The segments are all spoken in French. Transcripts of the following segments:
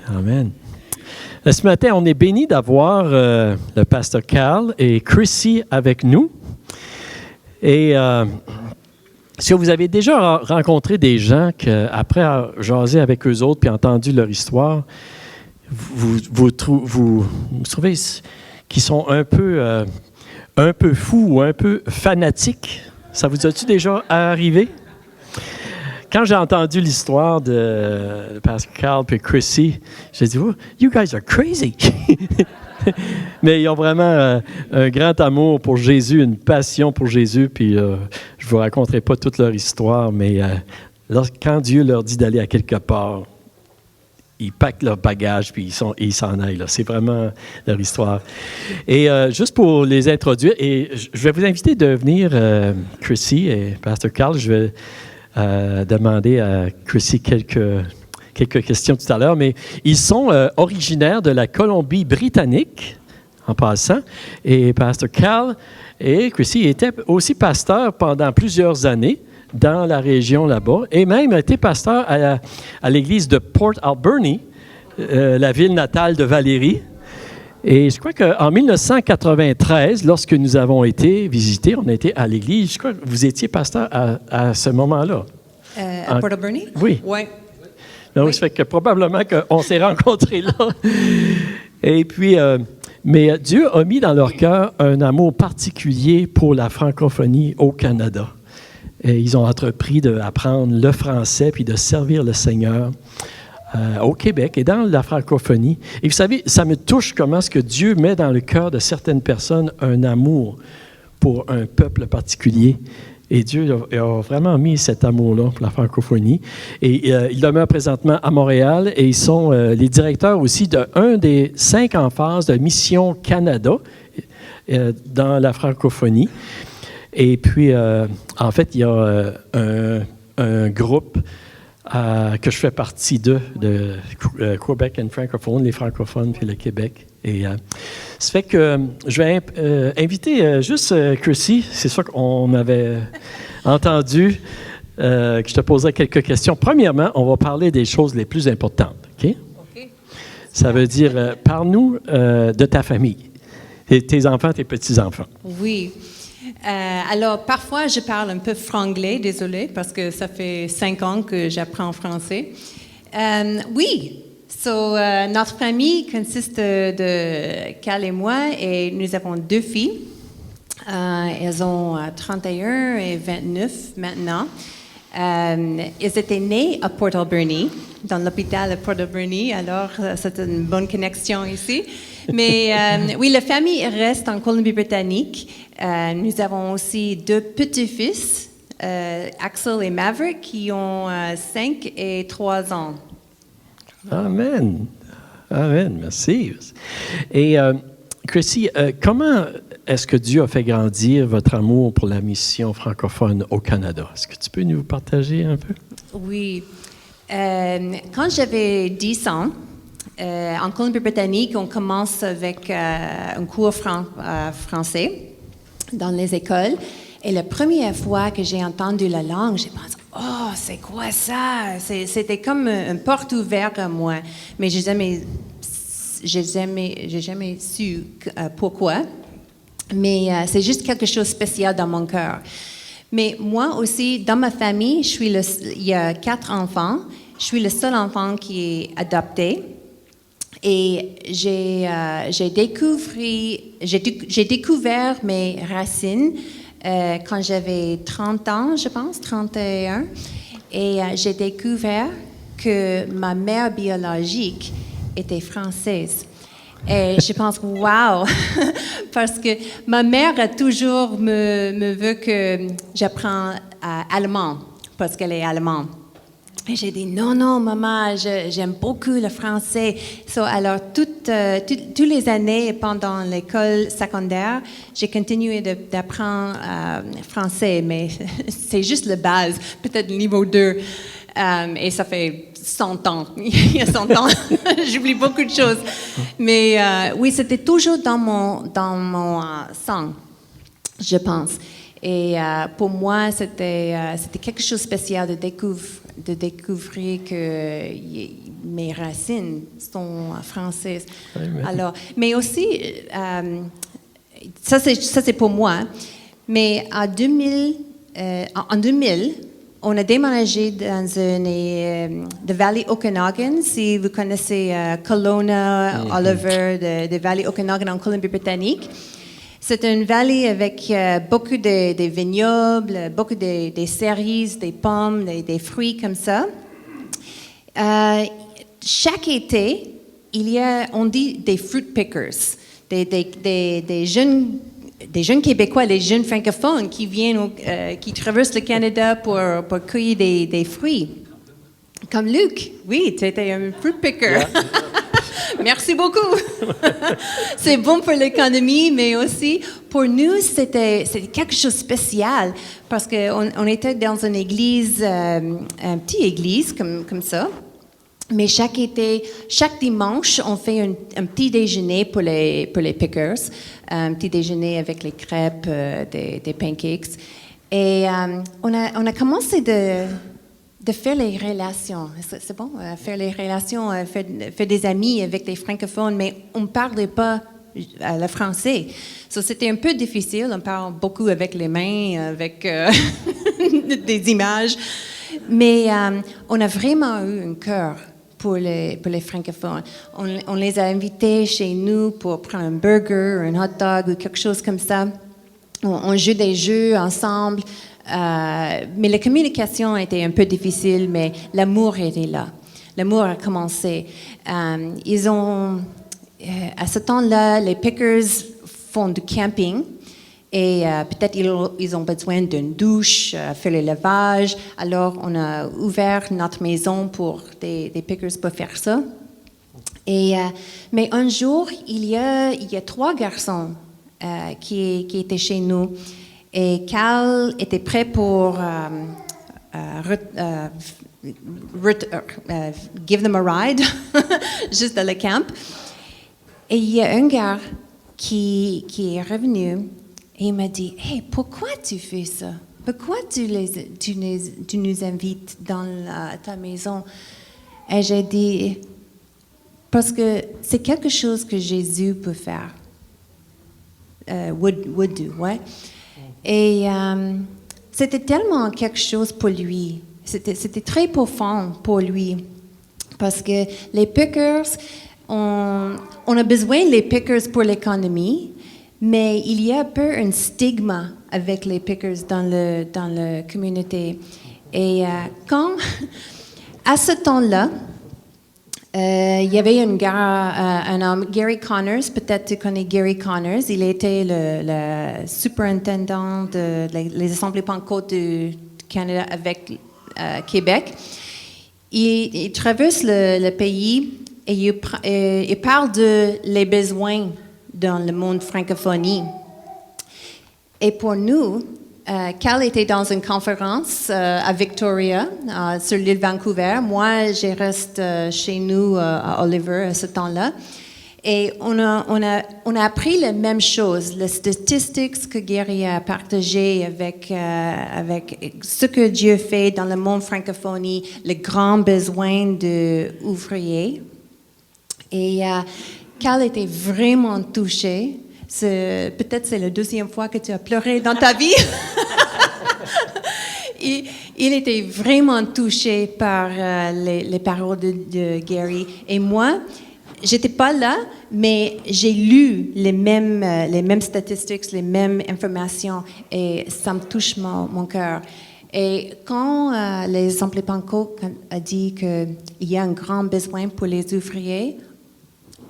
Amen. Ce matin, on est béni d'avoir le pasteur Carl et Chrissy avec nous. Et si vous avez déjà rencontré des gens qu'après jaser avec eux autres puis entendu leur histoire, vous trouvez qu'ils sont un peu fous ou un peu fanatiques. Ça vous a-tu déjà arrivé? Quand j'ai entendu l'histoire de Pastor Carl et Chrissy, j'ai dit, oh, you guys are crazy! Mais ils ont vraiment un grand amour pour Jésus, une passion pour Jésus. Puis je ne vous raconterai pas toute leur histoire, mais quand Dieu leur dit d'aller à quelque part, ils packent leur bagage puis ils s'en aillent. Là. C'est vraiment leur histoire. Et juste pour les introduire, et je vais vous inviter de venir, Chrissy et Pastor Carl, je vais demander à Chrissy quelques questions tout à l'heure, mais ils sont originaires de la Colombie-Britannique, en passant, et Pastor Carl et Chrissy étaient aussi pasteurs pendant plusieurs années dans la région là-bas, et même étaient pasteurs à l'église de Port Alberni, la ville natale de Valérie. Et je crois qu'en 1993, lorsque nous avons été visités, on a été à l'église, je crois que vous étiez pasteur à ce moment-là. À Port Alberni? Oui. Ouais. Donc, oui. Ça fait que probablement qu'on s'est rencontrés là. Et puis, mais Dieu a mis dans leur cœur un amour particulier pour la francophonie au Canada. Et ils ont entrepris d'apprendre le français puis de servir le Seigneur au Québec et dans la francophonie. Et vous savez, ça me touche comment est-ce que Dieu met dans le cœur de certaines personnes un amour pour un peuple particulier. Et Dieu a vraiment mis cet amour-là pour la francophonie. Et ils demeurent présentement à Montréal et ils sont les directeurs aussi d'un des 5 emphases de Mission Canada dans la francophonie. Et puis, en fait, il y a un groupe que je fais partie de Quebec and Francophone, les francophones puis le Québec. Et ça fait que je vais inviter juste Chrissy. C'est sûr qu'on avait entendu que je te poserais quelques questions. Premièrement, on va parler des choses les plus importantes. OK? Ça veut dire, parle-nous de ta famille, tes enfants, tes petits-enfants. Oui. Alors, parfois, je parle un peu franglais, désolée, parce que ça fait 5 ans que j'apprends français. Oui. Notre famille consiste de Cal et moi, et nous avons 2 filles. Elles ont 31 et 29 maintenant. Elles étaient nées à Port Alberni, dans l'hôpital de Port Alberni, alors c'est une bonne connexion ici. Mais oui, la famille reste en Colombie-Britannique. Nous avons aussi 2 petits-fils, Axel et Maverick, qui ont 5 et 3 ans. Amen. Amen. Merci. Et Chrissy, comment est-ce que Dieu a fait grandir votre amour pour la mission francophone au Canada? Est-ce que tu peux nous partager un peu? Oui. Quand j'avais 10 ans, en Colombie-Britannique, on commence avec un cours français dans les écoles. Et la première fois que j'ai entendu la langue, j'ai pensé, oh, c'est quoi ça? C'était comme une porte ouverte à moi. Mais j'ai jamais su pourquoi. Mais c'est juste quelque chose de spécial dans mon cœur. Mais moi aussi, dans ma famille, il y a 4 enfants. Je suis le seul enfant qui est adopté. Et j'ai découvert mes racines quand j'avais 30 ans, je pense, 31. Et j'ai découvert que ma mère biologique était française. Et je pense, wow! Parce que ma mère a toujours me veut que j'apprends allemand, parce qu'elle est allemande. Et j'ai dit, non, maman, j'aime beaucoup le français. Alors, toutes les années pendant l'école secondaire, j'ai continué d'apprendre français, mais c'est juste la base, peut-être le niveau 2. Et ça fait 100 ans. Il y a 100 ans, j'oublie beaucoup de choses. Mais oui, c'était toujours dans mon sang, je pense. Et pour moi, c'était quelque chose de spécial de découvrir qu'il mes racines sont françaises. Amen. Alors, mais aussi, ça c'est pour moi. Mais en 2000, on a déménagé dans the Valley Okanagan. Si vous connaissez Kelowna, Oliver, de Valley Okanagan en Colombie-Britannique. C'est une vallée avec beaucoup de vignobles, beaucoup de cerises, des pommes, des fruits comme ça. Chaque été, il y a, on dit, des fruit pickers, des jeunes Québécois, des jeunes francophones qui viennent, qui traversent le Canada pour cueillir des fruits. Comme Luc, oui, tu étais un fruit picker. Yeah. Merci beaucoup. C'est bon pour l'économie, mais aussi pour nous, c'était quelque chose de spécial parce qu'on était dans une église, une petite église comme ça. Mais chaque été, chaque dimanche, on fait un petit déjeuner pour les pickers, un petit déjeuner avec les crêpes, des pancakes. Et on a commencé de faire les relations. C'est bon, faire les relations, faire des amis avec les francophones, mais on ne parlait pas le français. So, c'était un peu difficile. On parle beaucoup avec les mains, avec des images. Mais on a vraiment eu un cœur pour les francophones. On les a invités chez nous pour prendre un burger, un hot dog ou quelque chose comme ça. On joue des jeux ensemble. Mais la communication était un peu difficile, mais l'amour était là. L'amour a commencé. À ce temps-là, les pickers font du camping et peut-être ils ont besoin d'une douche, faire le lavage. Alors, on a ouvert notre maison pour des pickers pour faire ça. Mais un jour, il y a 3 garçons qui étaient chez nous. Et Cal était prêt pour give them a ride, juste dans le camp. Et il y a un gars qui est revenu et il m'a dit, « Hey, pourquoi tu fais ça? Pourquoi tu nous invites dans ta maison? » Et j'ai dit, « Parce que c'est quelque chose que Jésus peut faire. Would do, ouais. » Et c'était tellement quelque chose pour lui. C'était très profond pour lui. Parce que les pickers, on a besoin des pickers pour l'économie, mais il y a un peu un stigma avec les pickers dans la communauté. Et à ce temps-là, il y avait un homme, Gary Connors, peut-être tu connais Gary Connors, il était le superintendant des Assemblées Pentecôtes du Canada avec Québec. Il traverse le pays et il parle des besoins dans le monde francophonie. Et pour nous, Cal était dans une conférence à Victoria, sur l'île Vancouver. Moi, je reste chez nous à Oliver à ce temps-là. Et on a appris la même chose, les statistiques que Gary a partagées avec ce que Dieu fait dans le monde francophonie, les grands besoins d'ouvriers. Et Cal était vraiment touché. Peut-être c'est la 2e fois que tu as pleuré dans ta vie. Il était vraiment touché par les paroles de Gary. Et moi, j'étais pas là, mais j'ai lu les mêmes statistiques, les mêmes informations, et ça me touche mon cœur. Et quand les Assemblées Pentecôtes a dit qu'il y a un grand besoin pour les ouvriers,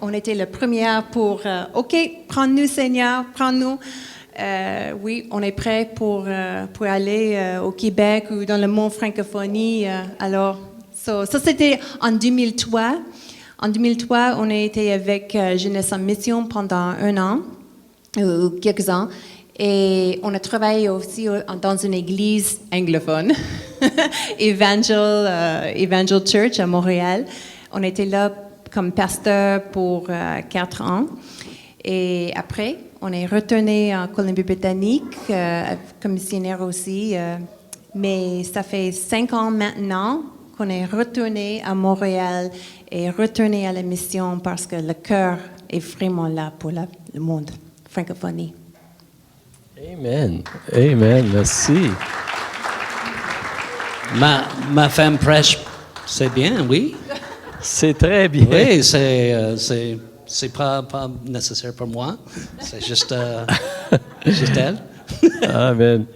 on était la première pour « OK, prends-nous, Seigneur, prends-nous. » Oui, on est prêt pour aller au Québec ou dans le monde francophonie. Alors, ça c'était en 2003. En 2003, on a été avec Jeunesse en Mission pendant 1 an, ou quelques ans. Et on a travaillé aussi dans une église anglophone, Evangel Church à Montréal. On était là comme pasteur pour 4 ans. Et après, on est retourné en Colombie-Britannique, comme missionnaire aussi. Mais ça fait 5 ans maintenant qu'on est retourné à Montréal et retourné à la mission parce que le cœur est vraiment là pour le monde francophonie. Amen. Amen. Merci. Ma femme prêche, c'est bien, oui. C'est très bien. Oui, c'est pas nécessaire pour moi. C'est juste elle. Amen.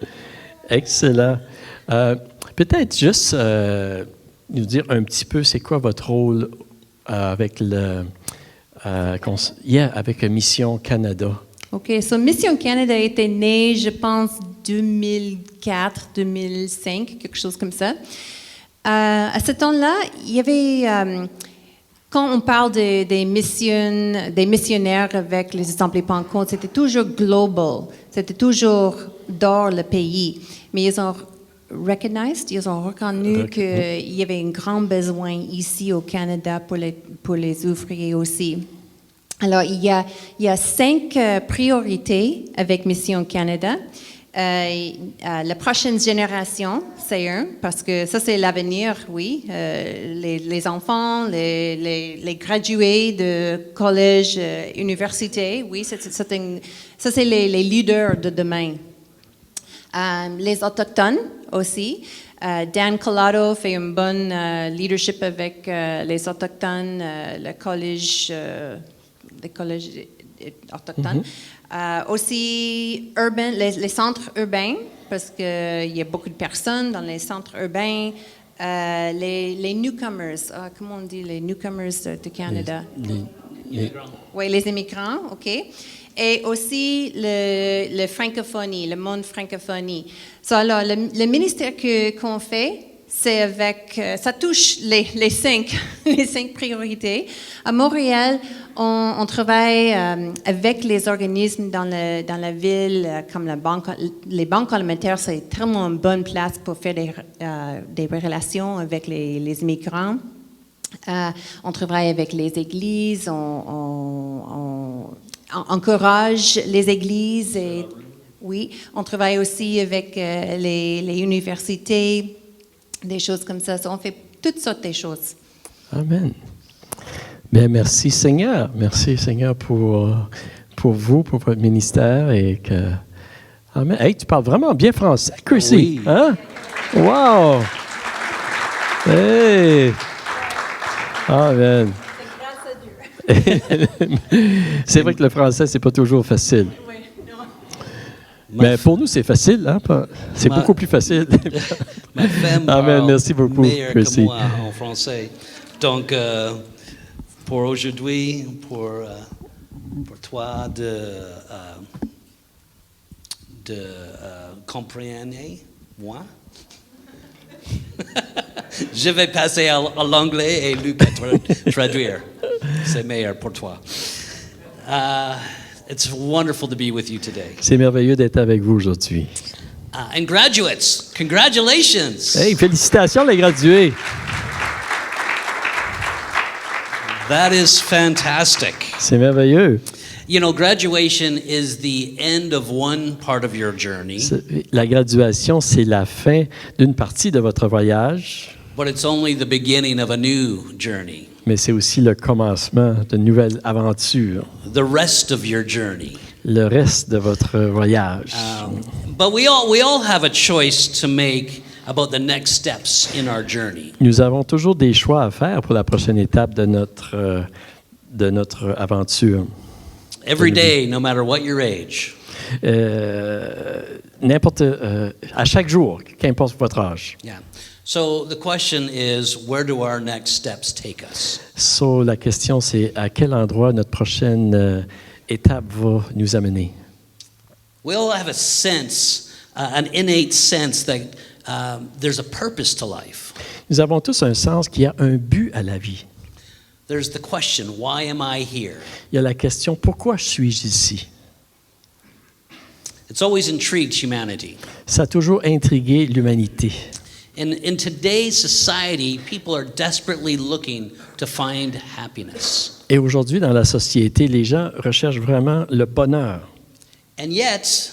Excellent. Peut-être juste nous dire un petit peu, c'est quoi votre rôle avec avec Mission Canada? OK, so Mission Canada était née, je pense, 2004, 2005, quelque chose comme ça. À ce temps-là, il y avait, quand on parle des missionnaires avec les Assemblées Pentecôte, c'était toujours global, c'était toujours dans le pays. Mais ils ont reconnu qu'il y avait un grand besoin ici au Canada pour les ouvriers aussi. Alors, il y a 5 priorités avec Mission Canada. La prochaine génération, c'est parce que ça, c'est l'avenir, oui. Les enfants, les gradués de collège, université, oui, ça, c'est les leaders de demain. Les Autochtones aussi. Dan Collado fait un bon leadership avec les Autochtones, le collège... des collèges autochtones. Aussi, les centres urbains, parce qu'il y a beaucoup de personnes dans les centres urbains. Les newcomers, comment on dit les newcomers du Canada? Oui, les immigrants, OK. Et aussi le francophonie, le monde francophonie. Alors, le ministère qu'on fait, c'est avec, ça touche les 5 priorités. À Montréal, on travaille avec les organismes dans la ville, comme les banques alimentaires, c'est tellement une bonne place pour faire des relations avec les immigrants. On travaille avec les églises, on encourage les églises. Oui, on travaille aussi avec les universités. Des choses comme ça. On fait toutes sortes de choses. Amen. Bien, merci Seigneur. Merci Seigneur pour vous, pour votre ministère. Amen. Hey, tu parles vraiment bien français, Chrissy. Oui. Hein? Wow! Hey! Amen. C'est vrai que le français, c'est pas toujours facile. Mais pour nous, c'est facile. Hein? C'est beaucoup plus facile. Ma femme Amen. Merci beaucoup, meilleur que Chrissy. moi en français. Donc, pour aujourd'hui, pour toi de comprendre moi, je vais passer à l'anglais et Luc à traduire. C'est meilleur pour toi. It's wonderful to be with you today. C'est merveilleux d'être avec vous aujourd'hui. And graduates, congratulations. Hey, félicitations les gradués. That is fantastic. C'est merveilleux. You know, graduation is the end of one part of your journey, La graduation, c'est la fin d'une partie de votre voyage, but it's only the beginning of a new journey. mais c'est aussi le commencement d'une nouvelle aventure, The rest of your journey. le reste de votre voyage. But we all have a choice to make about the next steps in our journey. Nous avons toujours des choix à faire pour la prochaine étape de notre aventure. Every day, no matter what your age. À chaque jour, qu'importe votre âge. Yeah. So the question is, where do our next steps take us? So, la question, c'est à quel endroit notre prochaine étape va nous amener. We all have a sense, an innate sense that there's a purpose to life. Nous avons tous un sens qu'il y a un but à la vie. There's the question, why am I here? Il y a la question, pourquoi suis-je ici? It's always intrigued humanity. Ça a toujours intrigué l'humanité. In today's society, people are desperately looking to find happiness. Et aujourd'hui, dans la société, les gens recherchent vraiment le bonheur. And yet,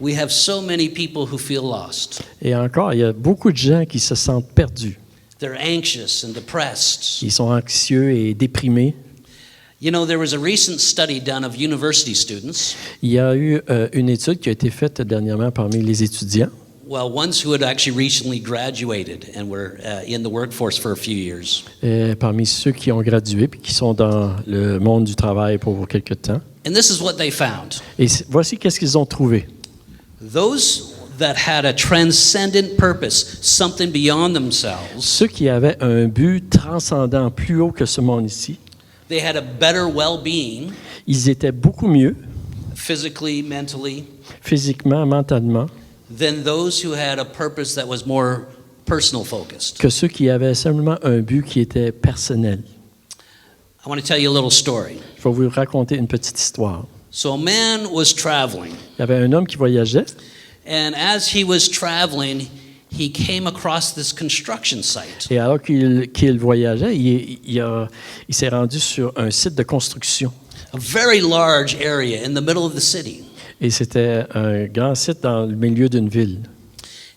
we have so many people who feel lost. Et encore, il y a beaucoup de gens qui se sentent perdus. They're anxious and depressed. Ils sont anxieux et déprimés. You know, there was a recent study done of university students. Il y a eu une étude qui a été faite dernièrement parmi les étudiants, Well, ones who had actually recently graduated and were in the workforce for a few years. parmi ceux qui ont gradué puis qui sont dans le monde du travail pour quelque temps. And this is what they found. Et voici qu'est-ce qu'ils ont trouvé. Those that had a transcendent purpose, something beyond themselves, Ceux qui avaient un but transcendant plus haut que ce monde ici, they had a better well-being, ils étaient beaucoup mieux physically, mentally, physiquement, mentalement, than those who had a purpose that was more personal focused. que ceux qui avaient simplement un but qui était personnel. I want to tell you a little story. Je vais vous raconter une petite histoire. So a man was traveling, Il y avait un homme qui voyageait, and as he was traveling, he came across this construction site. et alors qu'il voyageait, il s'est rendu sur un site de construction. A very large area in the middle of the city. Et c'était un grand site dans le milieu d'une ville.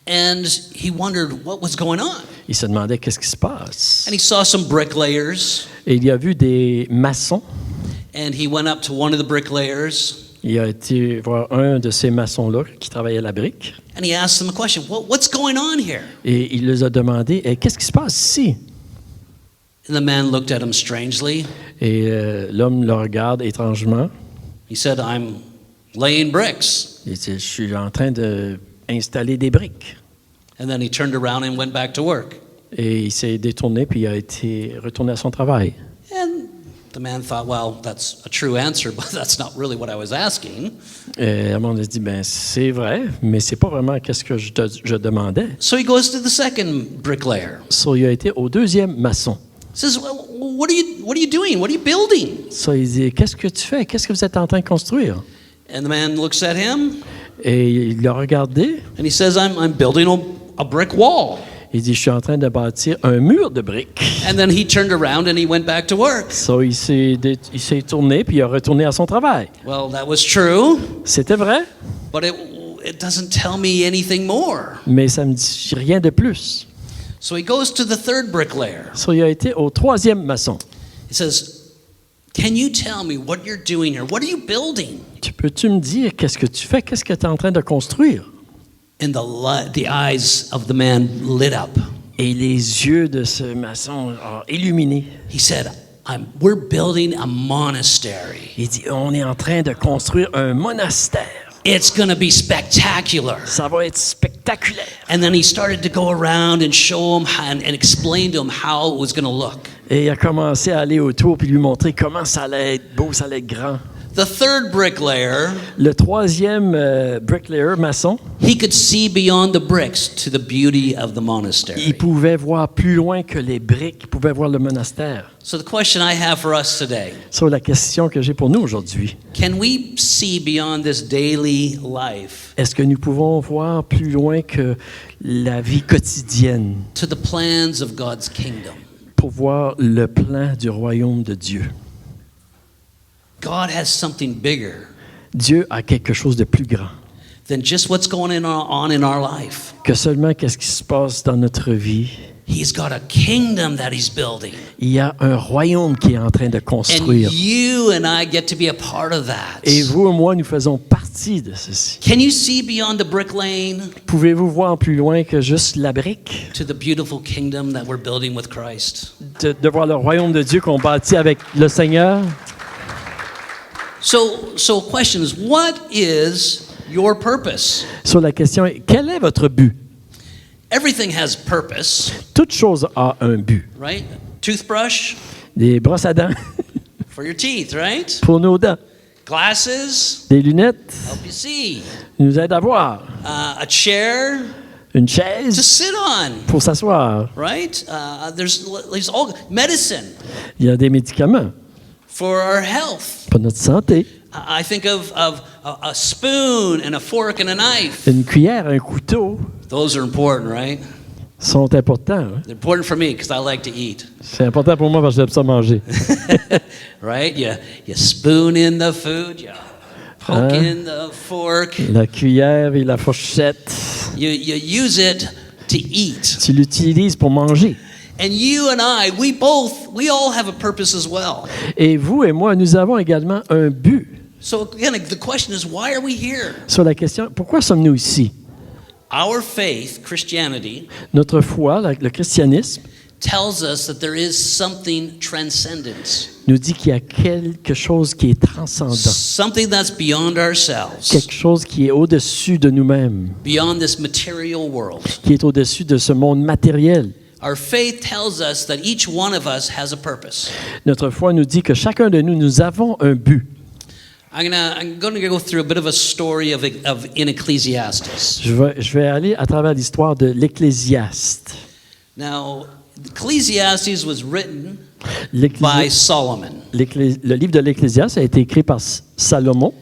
And he wondered what was going on. Il se demandait qu'est-ce qui se passe. And he saw some bricklayers, Et il y a vu des maçons. and he went up to one of the bricklayers, Il a été voir un de ces maçons-là qui travaillait à la brique. and he asked them a question. What's going on here? Et il les a demandé, qu'est-ce qui se passe ici? And the man looked at him strangely. Et l'homme le regarde étrangement. He said, I'm laying bricks. Il dit, je suis en train d'installer des briques. And then he turned around and went back to work. Et il s'est détourné puis il a été retourné à son travail. And the man thought, well, that's a true answer, but that's not really what I was asking. Et le monde a dit, c'est vrai, mais c'est pas vraiment qu'est-ce que je demandais. So he goes to the second bricklayer. So, il a été au deuxième maçon. He says, well, what are you doing? What are you building? So, il dit, qu'est-ce que tu fais? Qu'est-ce que vous êtes en train de construire? And the man looks at him Et il l'a regardé. and he says, I'm building a brick wall. Il dit, je suis en train de bâtir un mur de briques. And then he turned around and he went back to work. So, il s'est tourné puis il a retourné à son travail. Well, that was true, C'était vrai, but it doesn't tell me anything more. mais ça me dit rien de plus. So he goes to the third bricklayer. So, il a été au troisième maçon. He says, can you tell me what you're doing here? What are you building? Peux-tu me dire qu'est-ce que tu fais? Qu'est-ce que tu es en train de construire? And the eyes of the man lit up. Et les yeux de ce maçon ont illuminé. He said, we're building a monastery. Il dit, on est en train de construire un monastère. It's going to be spectacular. Ça va être spectaculaire. And then he started to go around and show him and explain to him how it was going to look. Et il a commencé à aller autour puis lui montrer comment ça allait être beau, ça allait être grand. The third bricklayer, Le troisième bricklayer, maçon, he could see beyond the bricks to the beauty of the monastery. il pouvait voir plus loin que les briques, il pouvait voir le monastère. So the question I have for us today, C'est la question que j'ai pour nous aujourd'hui. can we see beyond this daily life Est-ce que nous pouvons voir plus loin que la vie quotidienne to the plans of God's kingdom? pour voir le plan du royaume de Dieu? God has something bigger Dieu a quelque chose de plus grand than just what's going on in our life. que seulement qu'est-ce qui se passe dans notre vie. He's got a kingdom that he's building. Il y a un royaume qui est en train de And construire. you and I get to be a part of that. Et vous et moi, nous faisons partie de ceci. Can you see beyond the brick lane Pouvez-vous voir plus loin que juste la brique? to the beautiful kingdom that we're building with Christ? De voir le royaume de Dieu qu'on bâtit avec le Seigneur? So question is, what is your purpose? Sur la question, quel est votre but? Everything has purpose, Toute chose a un but. right? Toothbrush Des brosses à dents for your teeth, right? pour nos dents. Glasses Des lunettes help you see. nous aident à voir. A chair Une to chaise sit on, pour s'asseoir. right? There's all medicine Il y a des médicaments for our health. pour notre santé. I think of a spoon and a fork and a knife. Une cuillère, un couteau Those are important, right? sont importants. Hein? They're important for me because I like to eat, C'est important pour moi parce que j'aime ça manger. right? You spoon in the food, you poke in the fork, La cuillère et la fourchette, you use it to eat. tu l'utilises pour manger. And you and I, we all have a purpose as well. Et vous et moi, nous avons également un but. So again, the question is, why are we here? Sur la question, pourquoi sommes-nous ici? Our faith, Christianity, Notre foi, le christianisme, tells us that there is something transcendent, nous dit qu'il y a quelque chose qui est transcendant, something that's beyond ourselves, quelque chose qui est au-dessus de nous-mêmes, beyond this material world. qui est au-dessus de ce monde matériel. Our faith tells us that each one of us has a purpose. Notre foi nous dit que chacun de nous, nous avons un but. I'm going to go through a bit of a story in Ecclesiastes. Je vais aller à travers l'histoire de l'Ecclésiaste. Now, Ecclesiastes was written L'Ecclési- by Solomon. Le livre de l'Ecclésiaste a été écrit par Salomon.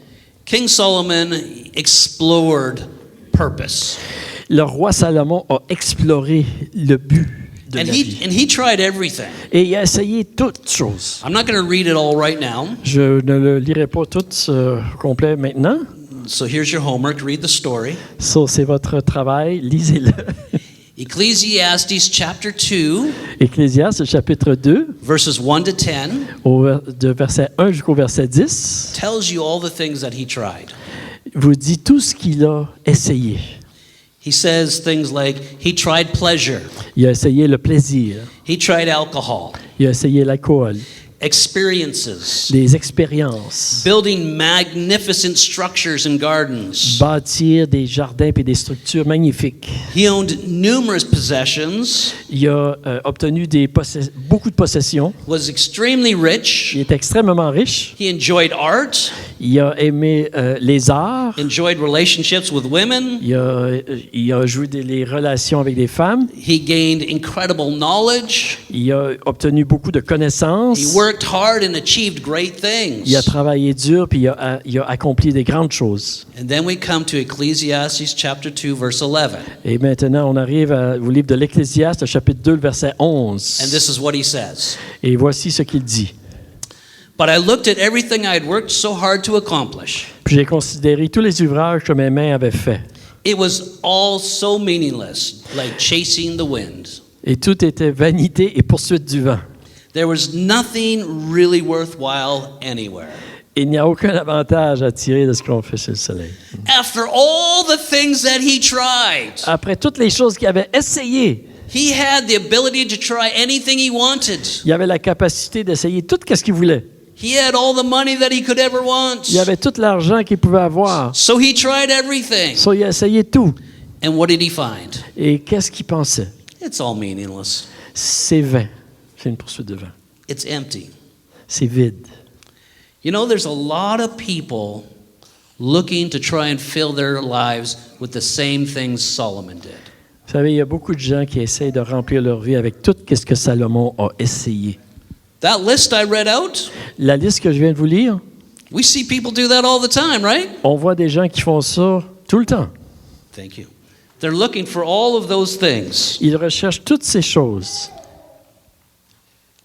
King Solomon explored purpose. Le roi Salomon a exploré le but de la vie. And he tried everything. Et il a essayé toutes choses. I'm not going to read it all right now. Je ne le lirai pas tout complet maintenant. So here's your homework. Read the story. Ça, c'est votre travail. Lisez-le. Ecclesiastes chapter 2, Ecclésiaste, chapitre 2, verses 1 to 10, de verset 1 jusqu'au verset 10, tells you all the things that he tried. vous dit tout ce qu'il a essayé. He says things like he tried pleasure, Il a essayé le plaisir. he tried alcohol, Il a essayé l'alcool, experiences, les expériences, building magnificent structures and gardens. bâtir des jardins et des structures magnifiques. He owned numerous possessions, Il a obtenu beaucoup de possessions. was extremely rich. Il est extrêmement riche. He enjoyed art, Il a aimé les arts. enjoyed relationships with women. Il a joué les relations avec des femmes. He gained incredible knowledge. Il a obtenu beaucoup de connaissances. He worked hard and achieved great things. Il a travaillé dur puis il a accompli des grandes choses. And then we come to Ecclesiastes chapter 2 verse 11. Et maintenant, on arrive au livre de l'Ecclésiaste, chapitre 2, verset 11. And this is what he says. Et voici ce qu'il dit. But I looked at everything I had worked so hard to accomplish. Puis j'ai considéré tous les ouvrages que mes mains avaient faits. It was all so meaningless, like chasing the wind. Et tout était vanité et poursuite du vent. There was nothing really worthwhile anywhere. Il n'y a aucun avantage à tirer de ce qu'on fait sur le soleil. After all the things that he tried, Après toutes les choses qu'il avait essayées, he had the ability to try anything he wanted. il avait la capacité d'essayer tout ce qu'il voulait. He had all the money that he could ever want. Il avait tout l'argent qu'il pouvait avoir. So he tried everything. So, il a essayé tout. And what did he find? Et qu'est-ce qu'il pensait? It's all meaningless. C'est vain. C'est une poursuite de vent. It's empty. C'est vide. You know, there's a lot of people looking to try and fill their lives with the same things Solomon did. Vous savez, il y a beaucoup de gens qui essayent de remplir leur vie avec tout ce que Salomon a essayé. That list I read out, La liste que je viens de vous lire, we see people do that all the time, right? on voit des gens qui font ça tout le temps. Thank you. They're looking for all of those things. Ils recherchent toutes ces choses.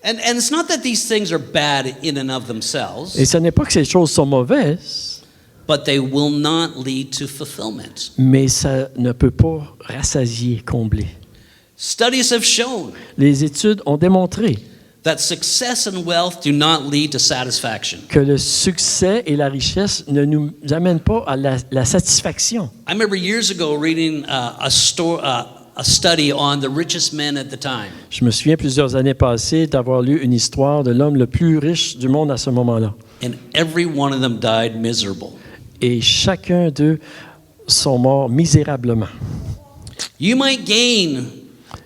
And it's not that these things are bad in and of themselves, Et ce n'est pas que ces choses sont mauvaises, but they will not lead to fulfillment. mais ça ne peut pas rassasier, combler. Studies have shown Les études ont démontré that success and wealth do not lead to satisfaction. que le succès et la richesse ne nous amènent pas à la satisfaction. I remember years ago reading a study on the richest men at the time. Je me souviens plusieurs années passées d'avoir lu une histoire de l'homme le plus riche du monde à ce moment-là. And every one of them died miserable. Et chacun d'eux sont morts misérablement. You might gain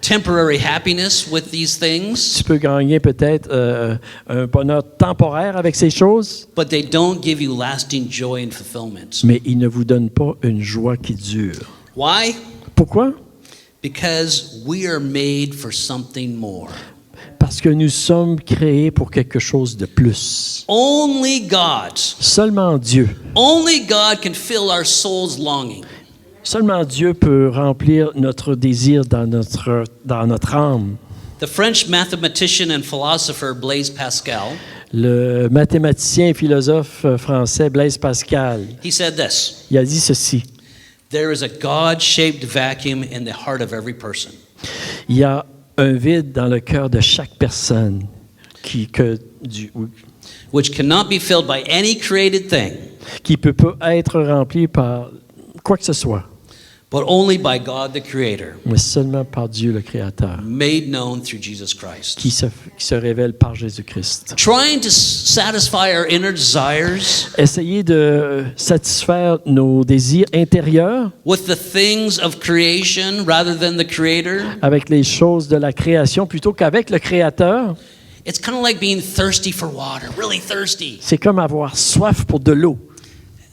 temporary happiness with these things, Tu peux gagner peut-être un bonheur temporaire avec ces choses, but they don't give you lasting joy and fulfillment. mais ils ne vous donnent pas une joie qui dure. Why? Pourquoi? Because we are made for something more. Parce que nous sommes créés pour quelque chose de plus. Only God can fill our soul's longing. Seulement Dieu peut remplir notre désir dans notre âme. The French mathematician and philosopher Blaise Pascal, Le mathématicien et philosophe français Blaise Pascal, he said this: il a dit ceci. There is a God-shaped vacuum in the heart of every person. Il y a un vide dans le cœur de chaque personne which cannot be filled by any created thing, qui peut pas être rempli par quoi que ce soit, but only by God the Creator, mais seulement par Dieu le Créateur, made known through Jesus Christ. qui se révèle par Jésus-Christ. Trying to satisfy our inner desires Essayer de satisfaire nos désirs intérieurs with the things of creation rather than the Creator, avec les choses de la création plutôt qu'avec le Créateur, it's kind of like being thirsty for water, really thirsty. c'est comme avoir soif pour de l'eau.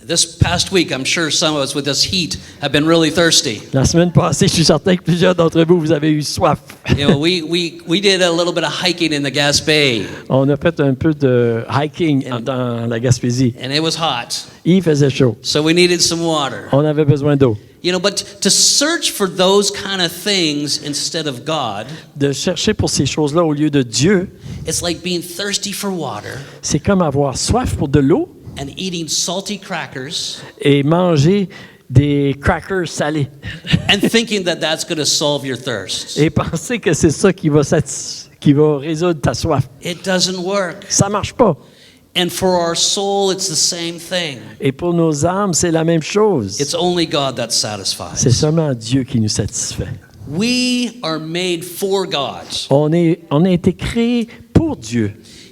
This past week, I'm sure some of us with this heat have been really thirsty. La semaine passée, je suis certain que plusieurs d'entre vous, vous avez eu soif. You know, we did a little bit of hiking in the Gaspé, On a fait un peu de hiking dans la Gaspésie. and it was hot, Il faisait chaud. so we needed some water. On avait besoin d'eau. You know, but to search for those kind of things instead of God, De chercher pour ces choses-là au lieu de Dieu, it's like being thirsty for water c'est comme avoir soif pour de l'eau and eating salty crackers et manger des crackers salés and thinking that that's going to solve your thirst. et penser que c'est ça qui va résoudre ta soif. It doesn't work. Ça marche pas. And for our soul, it's the same thing. Et pour nos âmes, c'est la même chose. It's only God that C'est satisfies. seulement Dieu qui nous satisfait. We are made for God. On a été créés pour Dieu.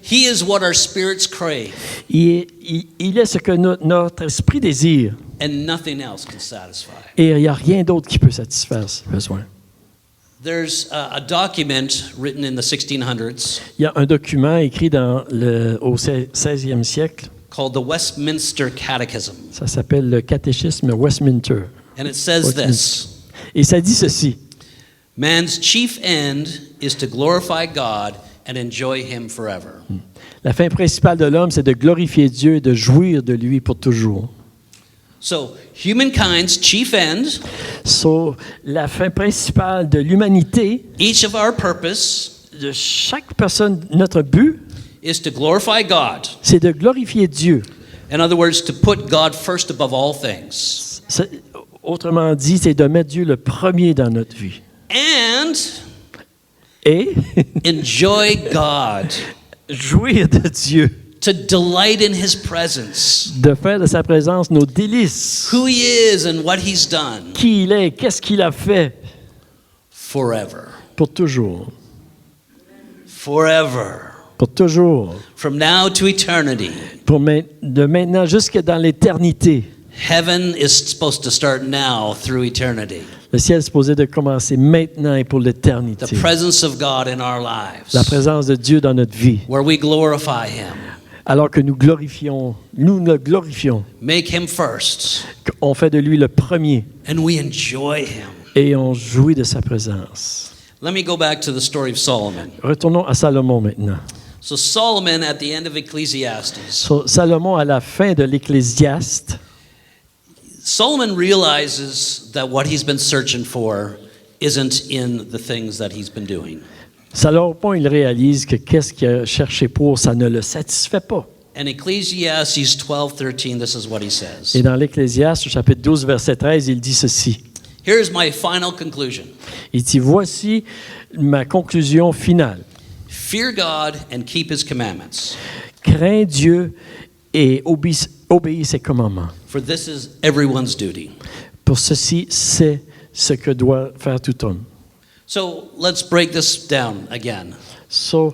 He is what our spirits crave, Il est ce que notre esprit désire. and nothing else can satisfy. Et il n'y a rien d'autre qui peut satisfaire ce besoin. There's a document written in the 1600s Il y a un document écrit au 16e siècle. called the Westminster Catechism. Ça s'appelle le catéchisme Westminster. And it says this: Et ça dit ceci. Man's chief end is to glorify God and enjoy Him forever. La fin principale de l'homme, c'est de glorifier Dieu et de jouir de lui pour toujours. So, humankind's chief end, So, la fin principale de l'humanité, each of our purpose, de chaque personne, notre but, is to glorify God. c'est de glorifier Dieu. In other words, to put God first above all things. Autrement dit, c'est de mettre Dieu le premier dans notre vie. And Et enjoy God. jouir de Dieu, To delight in His presence. de faire de sa présence nos délices. Who He is and what He's done. Qui il est, qu'est-ce qu'il a fait Forever. pour toujours. Forever. Pour toujours. From now to eternity. De maintenant jusque dans l'éternité. Heaven is supposed to start now through eternity. Le ciel est supposé de commencer maintenant et pour The l'éternité. presence of God in our lives. La présence de Dieu dans notre vie. Where we glorify Him. Alors que nous le glorifions, Make Him first. on fait de lui le premier And we enjoy Him. et on jouit de sa présence. Let me go back to the story of Solomon. Retournons à Salomon maintenant. So Solomon, at the end of Ecclesiastes, Salomon, à la fin de l'Ecclésiaste, Solomon realizes that what he's been searching for isn't in the things that he's been doing. Salomon, il réalise que qu'est-ce qu'il a cherché pour, ça ne le satisfait pas. In Ecclesiastes 12:13, this is what he says. Et dans l'Ecclésiaste, au chapitre 12, verset 13, il dit ceci. Here's my final conclusion. Il dit, voici ma conclusion finale. Fear God and keep His commandments, Crains Dieu et obéis ses commandements. for this is everyone's duty. Pour ceci, c'est ce que doit faire tout homme. So let's break this down again. So,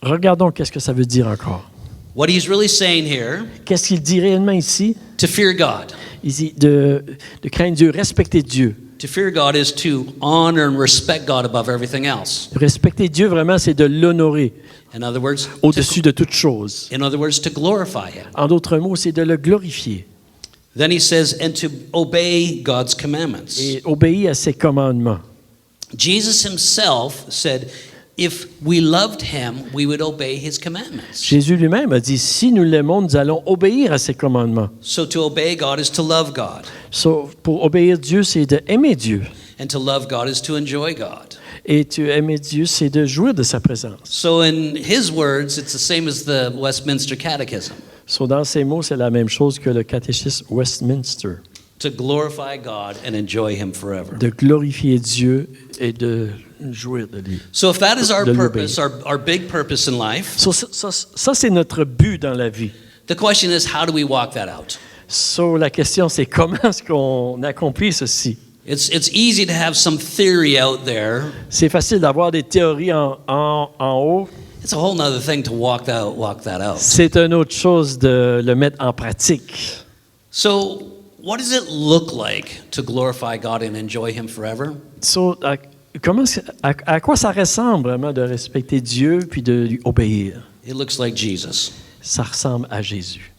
regardons qu'est-ce que ça veut dire encore. What he's really saying here, Qu'est-ce qu'il dit réellement ici? to fear God. Il dit de craindre Dieu, respecter Dieu. To fear God is to honor and respect God above everything else. Respecter Dieu, vraiment, c'est de l'honorer In other words, au-dessus de toute chose. to glorify Him. En d'autres mots, c'est de le glorifier Then he says, and to obey God's commandments. et obéir à ses commandements. Jesus himself said, if we loved Him, we would obey His commandments. Jésus lui-même a dit, si nous l'aimons, nous allons obéir à ses commandements. So to obey God is to love God. So, pour obéir Dieu, c'est d'aimer Dieu. And to love God is to enjoy God. Et aimer Dieu, c'est de jouir de sa présence. So in his words, it's the same as the Westminster Catechism. So, dans ces mots, c'est la même chose que le catéchisme Westminster. to glorify God and enjoy Him forever. de glorifier Dieu et de jouir de lui. So if that is our De purpose, l'obéir. our big purpose in life, Ça, c'est notre but dans la vie. the question is, how do we walk that out? La question, c'est comment est-ce qu'on accomplit ceci? It's easy to have some theory out there. C'est facile d'avoir des théories en haut. It's a whole nother thing to walk that out. C'est une autre chose de le mettre en pratique. So what does it look like to glorify God and enjoy Him forever? À quoi ça ressemble vraiment de respecter Dieu puis de lui obéir? It looks like Jesus. Ça ressemble à Jésus.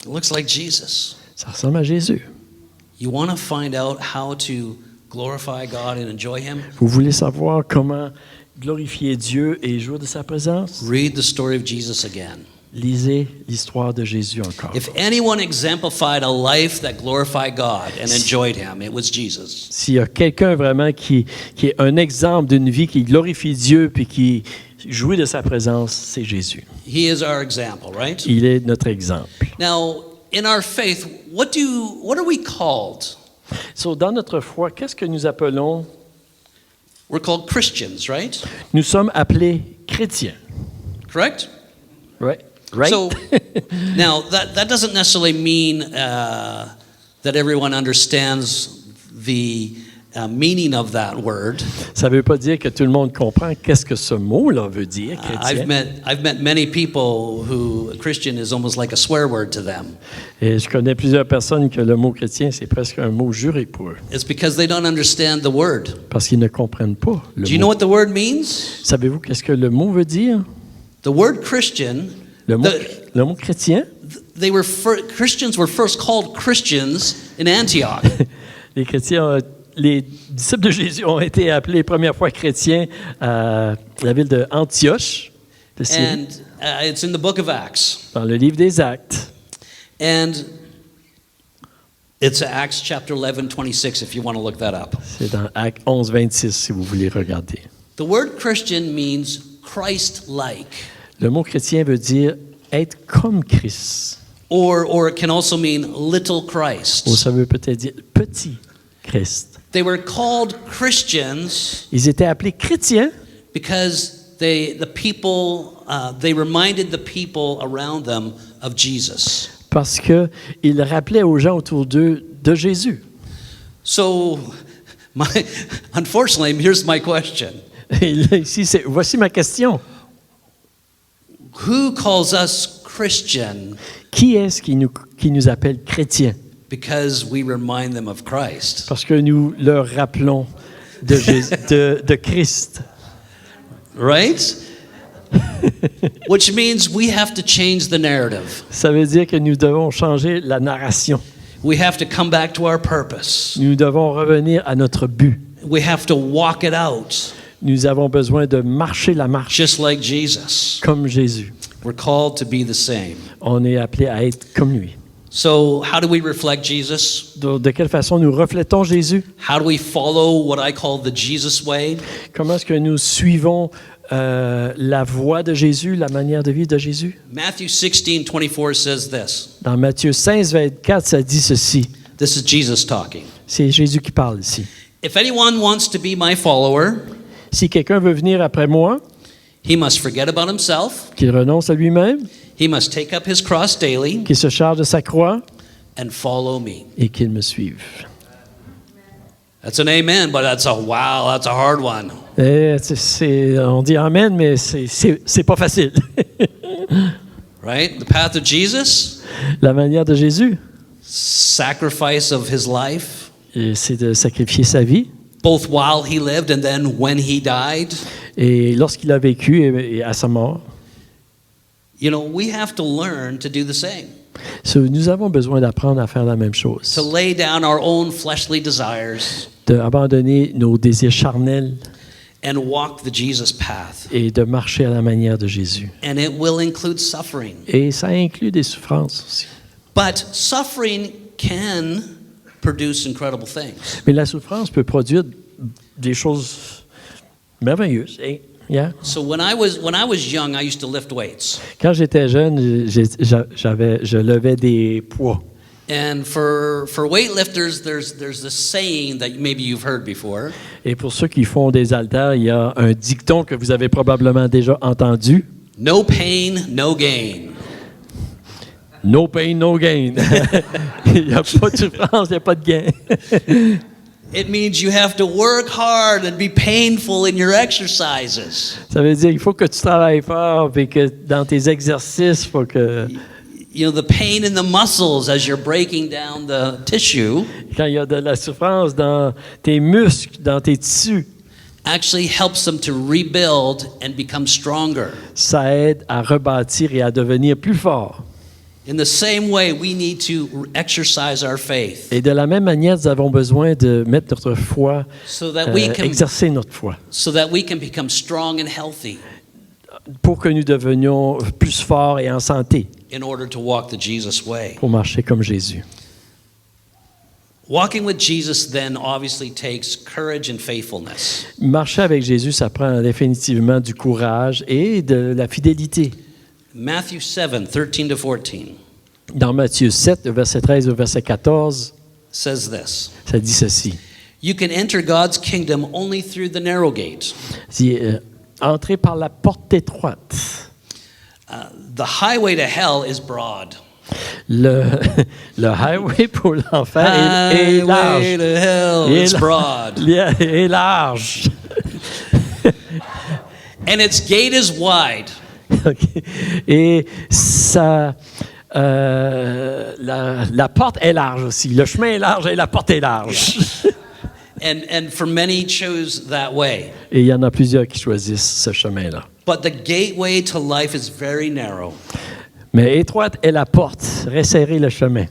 It looks like Jesus. Ça ressemble à Jésus. You want to find out how to glorify God and enjoy Him? Vous voulez savoir comment glorifier Dieu et jouir de sa présence? Read the story of Jesus again. Lisez l'histoire de Jésus encore. If anyone exemplified a life that glorified God and enjoyed Him, it was Jesus. S'il y a quelqu'un vraiment qui est un exemple d'une vie qui glorifie Dieu puis qui jouit de sa présence, c'est Jésus. He is our example, right? Il est notre exemple. Now, in our faith, what are we called? Dans notre foi, qu'est-ce que nous appelons? We're called Christians, right? Nous sommes appelés chrétiens. Correct? Right? So now that doesn't necessarily mean that everyone understands the meaning of that word. Ça ne veut pas dire que tout le monde comprend qu'est-ce que ce mot-là veut dire, chrétien. I've met many people who Christian is almost like a swear word to them. Et je connais plusieurs personnes que le mot chrétien, c'est presque un mot juré pour eux. It's because they don't understand the word. Parce qu'ils ne comprennent pas le Do you mot. know what the word means? Savez-vous qu'est-ce que le mot veut dire? The word Christian, Le mot chrétien, Christians were first called Christians in Antioch. les disciples de Jésus ont été appelés première fois chrétiens à la ville de Antioche, de Syrie, And it's in the book of Acts. dans le livre des Actes. And it's Acts chapter 11, 26, if you want to look that up. C'est dans Actes 11, 26, si vous voulez regarder. The word Christian means Christ-like. Le mot chrétien veut dire être comme Christ. Or it can also mean little Christ. Ou ça veut peut-être dire petit Christ. They were called Christians Ils étaient appelés chrétiens because they reminded the people around them of Jesus. parce qu'ils rappelaient aux gens autour d'eux de Jésus. So, unfortunately, here's my question. Et là, ici, voici ma question. Who calls us Christian Qui est-ce qui nous appelle chrétiens? because we remind them of Christ? Parce que nous leur rappelons de Christ. Right? Which means we have to change the narrative. Ça veut dire que nous devons changer la narration. We have to come back to our purpose. Nous devons revenir à notre but. We have to walk it out, Nous avons besoin de marcher la marche just like Jesus. comme Jésus. We're called to be the same. On est appelé à être comme lui. So, how do we reflect Jesus? De quelle façon nous reflétons Jésus? How do we follow what I call the Jesus way? Comment est-ce que nous suivons la voie de Jésus, la manière de vivre de Jésus? Matthew 16:24 says this. Dans Matthieu 16, 24, ça dit ceci. This is Jesus talking. C'est Jésus qui parle ici. If anyone wants to be my follower, Si quelqu'un veut venir après moi, he must forget about himself. qu'il renonce à lui-même, He must take up his cross daily qu'il se charge de sa croix and follow me. et qu'il me suive. That's an amen, but that's a hard one. Et on dit amen, mais c'est pas facile. Right? The path of Jesus, La manière de Jésus, sacrifice of his life, c'est de sacrifier sa vie. both while he lived and then when he died. Et lorsqu'il a vécu et à sa mort, You know, we have to learn to do the same. nous avons besoin d'apprendre à faire la même chose. To lay down our own fleshly desires D'abandonner nos désirs charnels and walk the Jesus path. et de marcher à la manière de Jésus. And it will include suffering. Et ça inclut des souffrances aussi. But suffering can produce incredible things. Mais la souffrance peut produire des choses merveilleuses. Yeah. So when I was young, I used to lift weights. Quand j'étais jeune, je levais des poids. And for weightlifters, there's this saying that maybe you've heard before. Et pour ceux qui font des haltères, il y a un dicton que vous avez probablement déjà entendu. No pain, no gain. No pain, no gain. Il n'y a pas de souffrance, il n'y a pas de gain. It means you have to work hard and be painful in your exercises. Ça veut dire qu'il faut que tu travailles fort et que dans tes exercices, il faut que You know, the pain in the muscles as you're breaking down the tissue quand il y a de la souffrance dans tes muscles, dans tes tissus, actually helps them to rebuild and become stronger. ça aide à rebâtir et à devenir plus fort. In the same way, we need to exercise our faith Et de la même manière, nous avons besoin de mettre notre foi, so that we can exercer notre foi, become strong and healthy pour que nous devenions plus forts et en santé, in order to walk the Jesus way. pour marcher comme Jésus. Walking with Jesus then obviously takes courage and faithfulness. Marcher avec Jésus, ça prend définitivement du courage et de la fidélité. Matthew 7, 13 to 14 Dans Matthieu 7, verset 13 au verset 14, says this. ça dit ceci. You can enter God's kingdom only through the narrow gate. Dit, entrez par la porte étroite. The highway to hell is broad. Le highway pour l'enfer est large. Highway to hell is broad. Est large. And its gate is wide. Okay. Et ça, la porte est large aussi. Le chemin est large et la porte est large. And for many choose that way. Et il y en a plusieurs qui choisissent ce chemin-là. But the gateway to life is very narrow. Mais étroite est la porte, resserrez le chemin.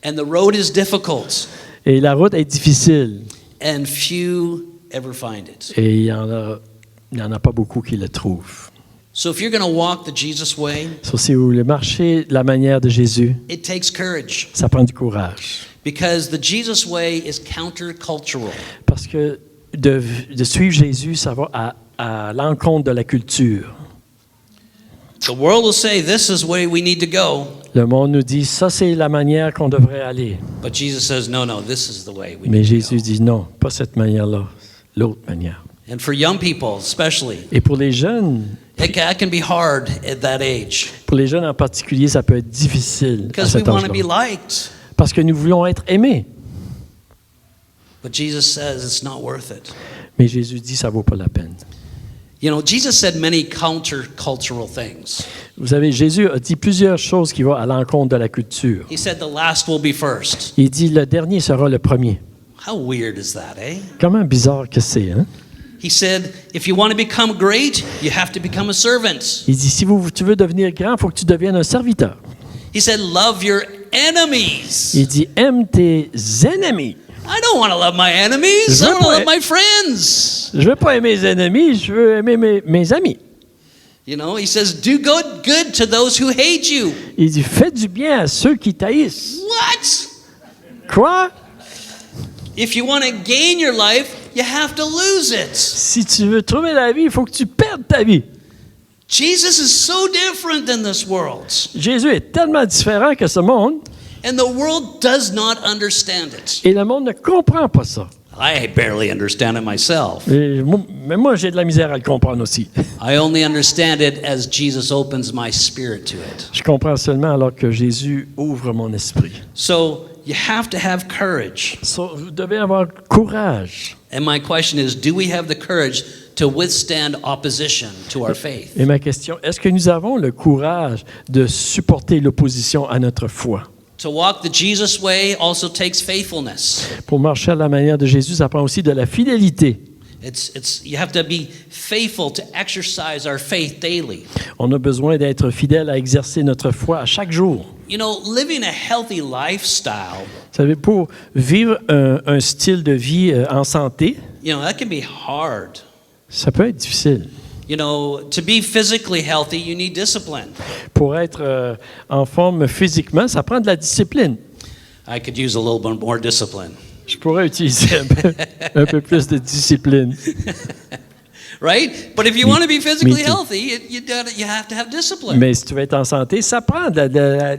And the road is difficult. Et la route est difficile. And few ever find it. Et il y en a pas beaucoup qui le trouvent. So if you're going to walk the Jesus way, Sauf si vous voulez marcher de la manière de Jésus, it takes courage. ça prend du courage. Because the Jesus way is countercultural. Parce que de suivre Jésus, ça va à l'encontre de la culture. The world will say this is the way we need to go. Le monde nous dit, ça c'est la manière qu'on devrait aller. But Jesus says, no, this is the way we Mais need to Jésus go. dit non, pas cette manière-là, l'autre manière. And for young people especially, Et pour les jeunes, it can be hard at that age. en particulier, ça peut être difficile à Because we cet want to be âge-là. liked. Parce que nous voulons être aimés. But Jesus says it's not worth it. Mais Jésus dit, ça vaut pas la peine. You know, Jesus said many countercultural things. Vous savez, Jésus a dit plusieurs choses qui vont à l'encontre de la culture. He said the last will be first. Il dit, le dernier sera le premier. How weird is that, eh? Comment bizarre que c'est, hein? He said, if you want to become great, you have to become a servant. Il dit, si tu veux devenir grand, il faut que tu deviennes un serviteur. He said, love your enemies. Il dit, aime tes ennemis. I don't want to love my enemies. Je I veux want to pas- love my friends. Je veux pas aimer mes ennemis, je veux aimer mes amis. You know, he says, do good to those who hate you. Il dit, fais du bien à ceux qui taillissent. What? Quoi? If you want to gain your life, you have to lose it. Si tu veux trouver la vie, il faut que tu perdes ta vie. Jesus is so different than this world. Jésus est tellement différent que ce monde, And the world does not understand it. et le monde ne comprend pas ça. I barely understand it myself. Mais moi, j'ai de la misère à le comprendre aussi. I only understand it as Jesus opens my spirit to it. Je comprends seulement alors que Jésus ouvre mon esprit. So you have to have courage. Vous devez avoir courage. And my question is, do we have the courage to withstand opposition to our faith? Et ma question, est-ce que nous avons le courage de supporter l'opposition à notre foi? To walk the Jesus way also takes faithfulness. Pour marcher à la manière de Jésus, ça prend aussi de la fidélité. You have to be faithful to exercise our faith daily. On a besoin d'être fidèle à exercer notre foi à chaque jour. You know, living a healthy lifestyle, Vous savez, pour vivre un style de vie en santé, you know, that can be hard. ça peut être difficile. You know, to be physically healthy, you need discipline. Pour être en forme physiquement, ça prend de la discipline. I could use a little bit more discipline. Je pourrais utiliser un peu plus de discipline. Right? But if you want to be physically Me too. healthy, you have to have discipline. Mais si tu veux être en santé, ça prend de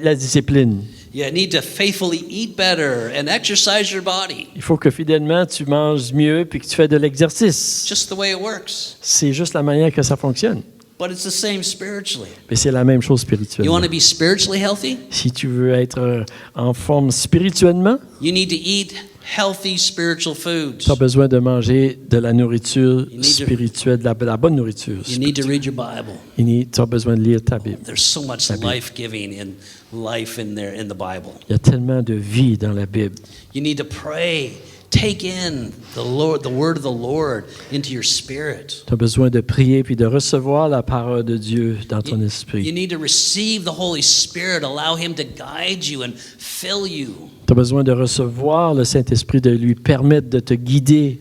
la discipline. You need to faithfully eat better and exercise your body. Il faut que fidèlement tu manges mieux puis que tu fais de l'exercice. Just the way it works. C'est juste la manière que ça fonctionne. But it's the same spiritually. Mais c'est la même chose You want spirituellement. to be spiritually healthy? Si tu veux être en forme spirituellement, You need to eat healthy spiritual foods. tu as besoin de manger de la nourriture need to- spirituelle, de la bonne nourriture. You need to read your Bible. Tu as besoin de lire ta Bible. There's so much life-giving in life in there in the Bible. Il y a tellement de vie dans la Bible. You need to pray. Take in the word of the Lord into your spirit. Tu as besoin de prier puis de recevoir la parole de Dieu dans ton You esprit. need to receive the Holy Spirit. Allow Him to guide you and fill you. Tu as besoin de recevoir le Saint-Esprit, de lui permettre de te guider.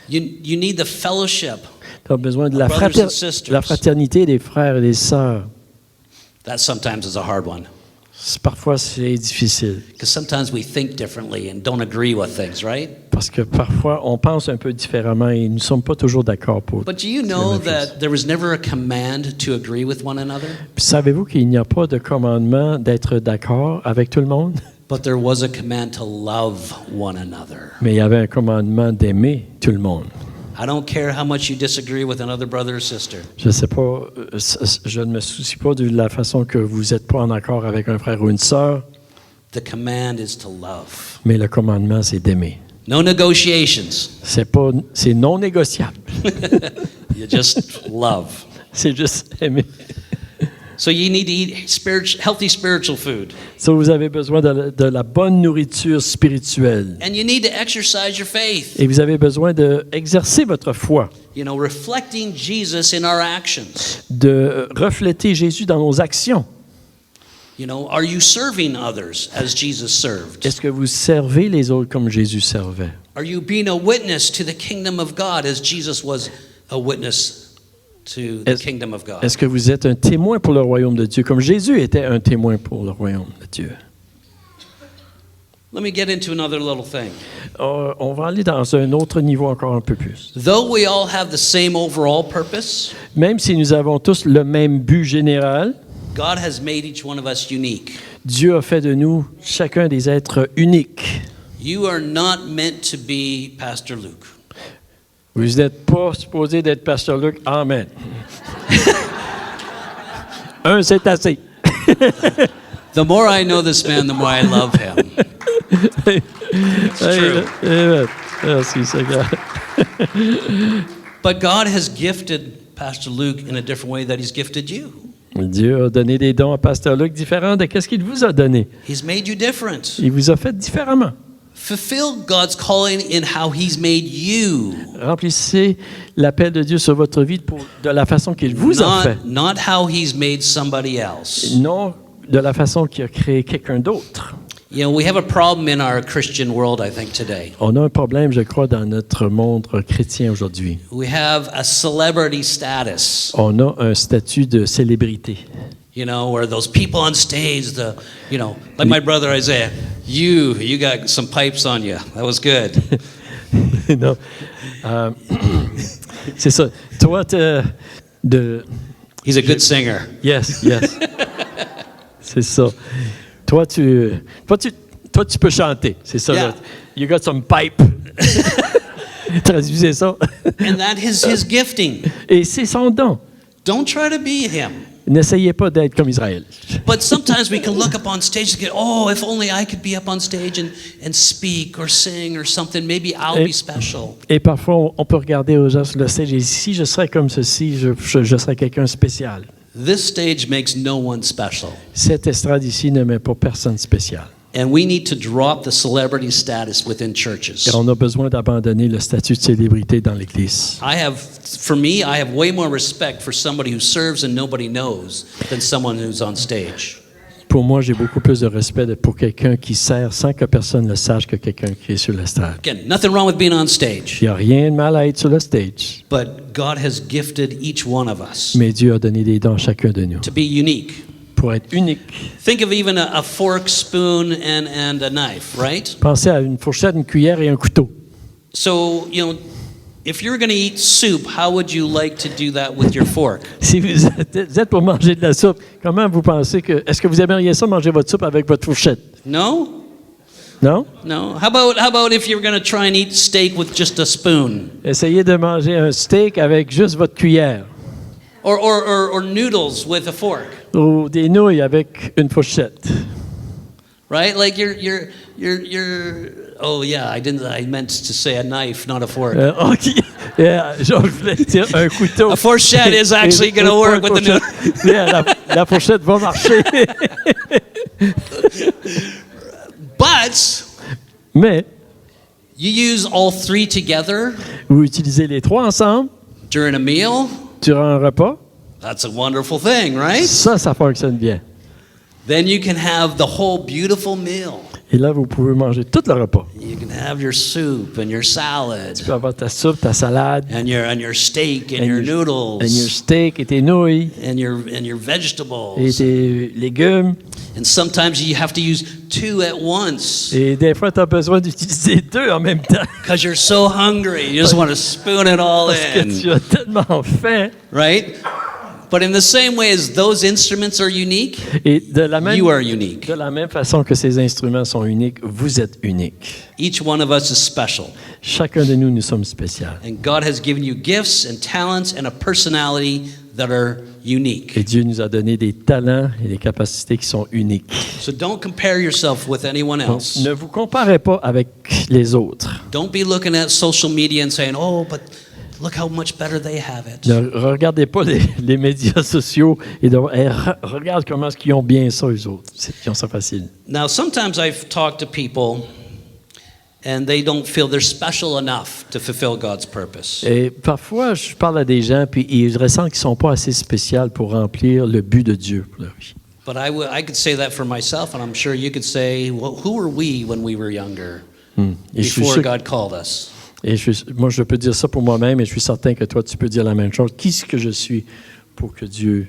You need the fellowship. Tu as besoin de la, Brothers and sisters. la fraternité des frères et des sœurs. That sometimes is a hard one Parfois, c'est difficile. because sometimes we think differently and don't agree with things, right? Parce que parfois, on pense un peu différemment et nous ne sommes pas toujours d'accord pour. But do you C'est la know même chose. that there was never a command to agree with one another? Puis savez-vous qu'il n'y a pas de commandement d'être d'accord avec tout le monde? But there was a command to love one another. Mais il y avait un commandement d'aimer tout le monde. I don't care how much you disagree with another brother or sister. Je sais pas, je ne me soucie pas de la façon que vous n'êtes pas en accord avec un frère ou une sœur, The command is to love. mais le commandement, c'est d'aimer. No negotiations. C'est non négociable. You just love. C'est juste aimer. So you need to eat healthy spiritual food. Ça, vous avez besoin de la bonne nourriture spirituelle. And you need to exercise your faith. Et vous avez besoin d'exercer votre foi, You know, reflecting Jesus in our actions. de refléter Jésus dans nos actions. You know, are you serving others as Jesus served? Est-ce que vous servez les autres comme Jésus servait? Are you being a witness to the kingdom of God as Jesus was a witness to the kingdom of God? Est-ce que vous êtes un témoin pour le royaume de Dieu, comme Jésus était un témoin pour le royaume de Dieu? Let me get into another little thing. On va aller dans un autre niveau encore un peu plus. Though we all have the same overall purpose, Même si nous avons tous le même but général, God has made each one of us unique. Dieu a fait de nous chacun des êtres uniques. You are not meant to be Pastor Luke. Vous n'êtes pas supposé d'être Pasteur Luc. Amen. Un, c'est assez. The more I know this man, the more I love him. true. Amen. Merci, Seigneur. But God has gifted Pastor Luke in a different way that he's gifted you. Dieu a donné des dons à Pasteur Luc différents de ce qu'il vous a donné. He's made you different. Il vous a fait différemment. Fulfill God's calling in how he's made you. Remplissez l'appel de Dieu sur votre vie de la façon qu'il vous a fait. Not how he's made somebody else. Non de la façon qu'il a créé quelqu'un d'autre. You know, we have a problem in our Christian world, I think, today. On a un problème, je crois, dans notre monde chrétien aujourd'hui. We have a celebrity status. On a un statut de célébrité. You know, where those people on stage, like my brother Isaiah, you got some pipes on you. That was good. Non. C'est ça. Toi, He's a good singer. Yes. C'est ça. Toi, tu peux chanter. C'est ça. Yeah. Là. You got some pipe. Traduisez ça. And that is his gifting. Et c'est son don. Don't try to be him. N'essayez pas d'être comme Israël. But sometimes we can look up on stage and go, oh, if only I could be up on stage and speak or sing or something, maybe I'll be special. Et parfois, on peut regarder aux gens sur le stage et si je serais comme ceci, je serais quelqu'un spécial. This stage makes no one special. Cette estrade ici ne met pas personne spécial. And we need to drop the celebrity status within churches. Et on a besoin d'abandonner le statut de célébrité dans l'Église. For me, I have way more respect for somebody who serves and nobody knows than someone who's on stage. Pour moi, j'ai beaucoup plus de respect pour quelqu'un qui sert sans que personne le sache que quelqu'un qui est sur l'estrade. Again, nothing wrong with being on stage, Il n'y a rien de mal à être sur le stage, but God has gifted each one of us mais Dieu a donné des dons à chacun de nous to be unique. pour être unique. Think of even a fork, spoon, and a knife, right? Pensez à une fourchette, une cuillère et un couteau. So, if you're going to eat soup, how would you like to do that with your fork? Si vous êtes pour manger de la soupe, comment vous pensez est-ce que vous aimeriez ça manger votre soupe avec votre fourchette? No? Non? No. How about if you're going to try and eat steak with just a spoon? Essayez de manger un steak avec juste votre cuillère. Or noodles with a fork. Ou des nouilles avec une fourchette. Right? Like you're oh yeah, I meant to say a knife, not a fork. OK. Yeah, je voulais dire un couteau. A fourchette is actually going to work with the noodle. Yeah, la fourchette va marcher. But Mais you use all three together vous utilisez les trois ensemble during a meal. durant un repas. That's a wonderful thing, right? Ça fonctionne bien. Then you can have the whole beautiful meal. Et là, vous pouvez manger tout le repas. You can have your soup and your salad Tu peux avoir ta soupe, ta salade, and your steak and your and your noodles steak et tes nouilles and your et vegetables. tes légumes. And sometimes you have to use two at once Et des fois, tu as besoin d'utiliser deux en même temps. because you're so hungry. You just want to spoon it all Parce que tu in, as tellement faim. right? But in the same way as those instruments are unique, Et de la unique. même façon que ces instruments sont uniques, vous êtes uniques. Each one of us is special. Chacun de nous sommes spéciaux. And God has given you gifts and talents and a personality that are unique. Et Dieu nous a donné des talents et des capacités qui sont uniques. So don't compare yourself with anyone Donc, else. ne vous comparez pas avec les autres. Don't be looking at social media and saying, oh, but look how much better they have it. Ne regardez pas les médias sociaux et regarde comment est-ce qu'ils ont bien ça, eux autres. Ils ont ça facile. Now, sometimes I've talked to people and they don't feel they're special enough to fulfill God's purpose. Et parfois, je parle à des gens, puis ils ressentent qu'ils ne sont pas assez spéciaux pour remplir le but de Dieu pour leur vie. But I could say that for myself, and I'm sure you could say, well, who were we when we were younger, Et je suis before sûr- God called us? et moi, je peux dire ça pour moi-même, et je suis certain que toi, tu peux dire la même chose. Qui est-ce que je suis pour que Dieu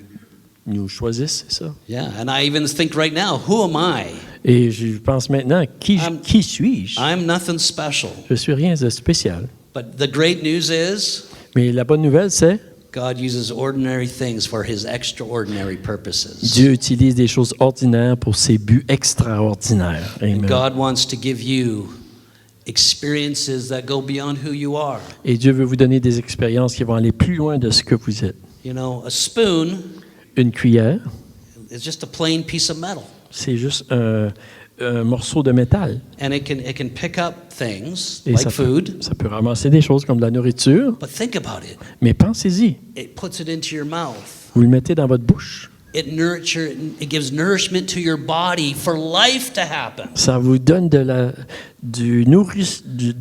nous choisisse, c'est ça? Yeah, and I even think right now, who am I? Et je pense maintenant, qui suis-je? I'm nothing special. Je suis rien de spécial. But the great news is, Mais la bonne nouvelle, c'est God uses ordinary things for his extraordinary purposes. Dieu utilise des choses ordinaires pour ses buts extraordinaires. Amen. God wants to give you experiences that go beyond who you are. Et Dieu veut vous donner des expériences qui vont aller plus loin de ce que vous êtes. You know, a spoon Une cuillère, is just a plain piece of metal, c'est juste un morceau de métal. and it can pick up things Et like food. ça peut ramasser des choses comme de la nourriture, But think about it. mais pensez-y. It puts it into your mouth. Vous le mettez dans votre bouche. It gives nourishment to your body for life to happen. Ça vous donne de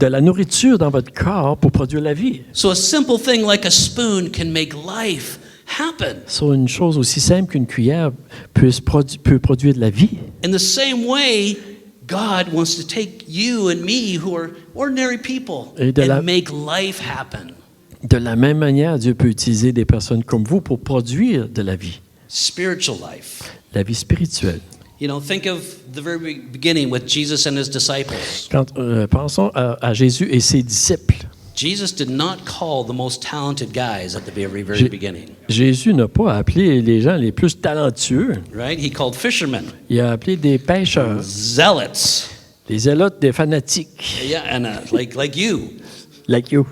la nourriture dans votre corps pour produire la vie. So a simple thing like a spoon can make life happen. Sur une chose aussi simple qu'une cuillère peut produire de la vie. In the same way, God wants to take you and me, who are ordinary people, Et de la- and make life happen. De la même manière, Dieu peut utiliser des personnes comme vous pour produire de la vie, Spiritual life. la vie spirituelle. You know, think of the very beginning with Jesus and his disciples. Pensons à Jésus et ses disciples. Jesus did not call the most talented guys at the very beginning, Jésus n'a pas appelé les gens les plus talentueux. right? He called fishermen, Il a appelé des pêcheurs, zealots, des zélotes, des fanatiques, yeah, and like you. like you,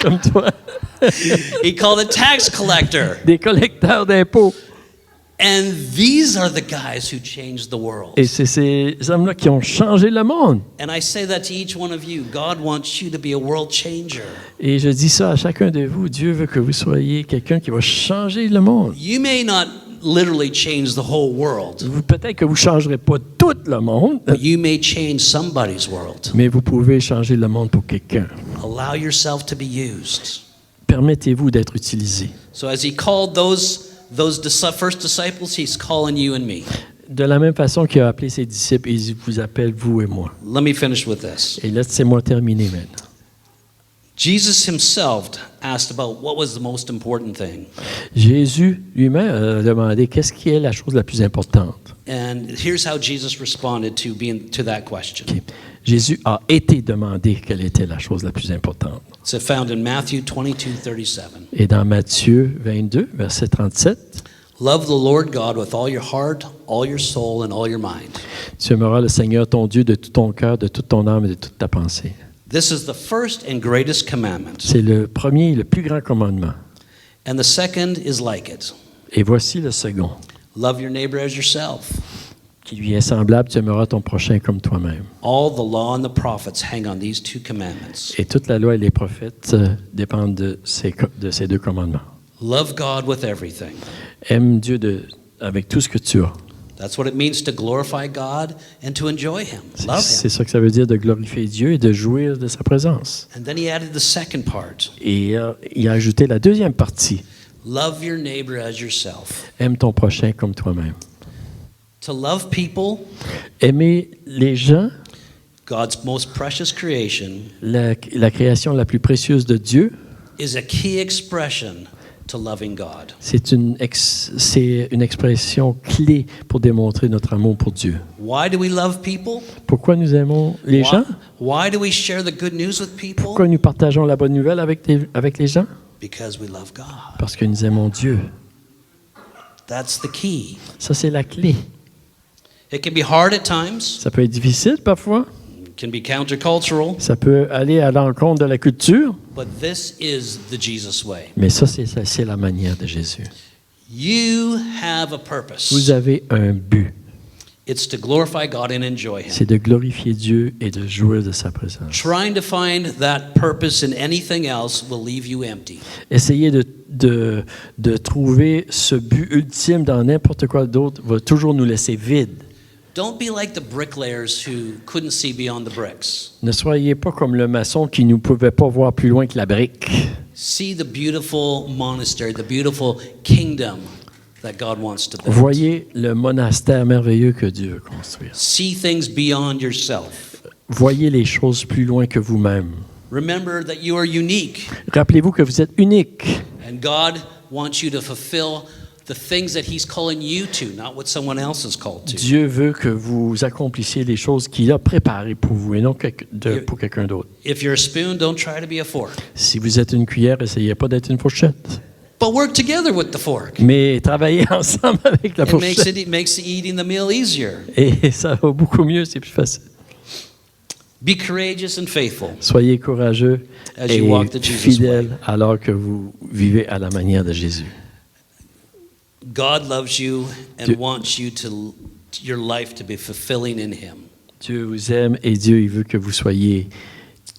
comme toi, He called a tax collector. des collecteurs d'impôts. And these are the guys who changed the world. Et c'est ces hommes-là qui ont changé le monde. And I say that to each one of you. God wants you to be a world changer. Et je dis ça à chacun de vous. Dieu veut que vous soyez quelqu'un qui va changer le monde. You may not literally change the whole world, Peut-être que vous ne changerez pas tout le monde, but you may change somebody's world. mais vous pouvez changer le monde pour quelqu'un. Allow yourself to be used. Permettez-vous d'être utilisé. So as he called those first disciples, he's calling you and me. De la même façon qu'il a appelé ses disciples, il vous appelle vous et moi. Let me finish with this. Et laissez-moi terminer maintenant. Jesus himself asked about what was the most important thing. Jésus lui-même a demandé qu'est-ce qui est la chose la plus importante. And here's how Jesus responded to that question. Ok. Jésus a été demandé quelle était la chose la plus importante. It's found in Matthew 22:37. Et dans Matthieu 22, verset 37, Love the Lord God with all your heart, all your soul, and all your mind. Tu aimeras le Seigneur ton Dieu de tout ton cœur, de toute ton âme et de toute ta pensée. This is the first and greatest commandment. C'est le premier et le plus grand commandement. And the second is like it. Et voici le second, Love your neighbor as yourself. qui lui est semblable, tu aimeras ton prochain comme toi-même. All the law and the prophets hang on these two commandments. Et toute la loi et les prophètes dépendent de ces deux commandements. Love God with everything. Aime Dieu avec tout ce que tu as. That's what it means to glorify God and to enjoy Him. Love C'est Him. ça que ça veut dire de glorifier Dieu et de jouir de sa présence. And then He added the second part. Et il a ajouté la deuxième partie. Love your neighbor as yourself. Aime ton prochain comme toi-même. To love people, Aimer les gens, God's most precious creation, la création la plus précieuse de Dieu, is a key expression to loving God. c'est une expression clé pour démontrer notre amour pour Dieu. Why do we love people? Pourquoi nous aimons les gens? Why do we share the good news with people? Pourquoi nous partageons la bonne nouvelle avec les gens? Because we love God. Parce que nous aimons Dieu. That's the key. Ça, c'est la clé. It can be hard at times. Ça peut être difficile parfois. It can be countercultural. Ça peut aller à l'encontre de la culture. But this is the Jesus way. Mais ça, c'est la manière de Jésus. You have a purpose. Vous avez un but. It's to glorify God and enjoy Him. C'est de glorifier Dieu et de jouir de sa présence. Trying to find that purpose in anything else will leave you empty. Essayez de trouver ce but ultime dans n'importe quoi d'autre va toujours nous laisser vides. Don't be like the bricklayers who couldn't see beyond the bricks. Ne soyez pas comme le maçon qui ne pouvait pas voir plus loin que la brique. See the beautiful monastery, the beautiful kingdom that God wants to build. Voyez le monastère merveilleux que Dieu veut construire. See things beyond yourself. Voyez les choses plus loin que vous-même. Remember that you are unique, Rappelez-vous que vous êtes unique. and God wants you to fulfill the things that He's calling you to, not what someone else is called to. Dieu veut que vous accomplissiez les choses qu'il a préparées pour vous et non pour quelqu'un d'autre. If you're a spoon, don't try to be a fork. Si vous êtes une cuillère, essayez pas d'être une fourchette. But work together with the fork. Mais travaillez ensemble avec la It fourchette. makes eating the meal easier. Et ça va beaucoup mieux, c'est plus facile. Be courageous and faithful. Soyez courageux As et you walk the Jesus fidèles way. alors que vous vivez à la manière de Jésus. God loves you and Dieu- wants your life to be fulfilling in Him. Dieu vous aime et Dieu il veut que vous soyez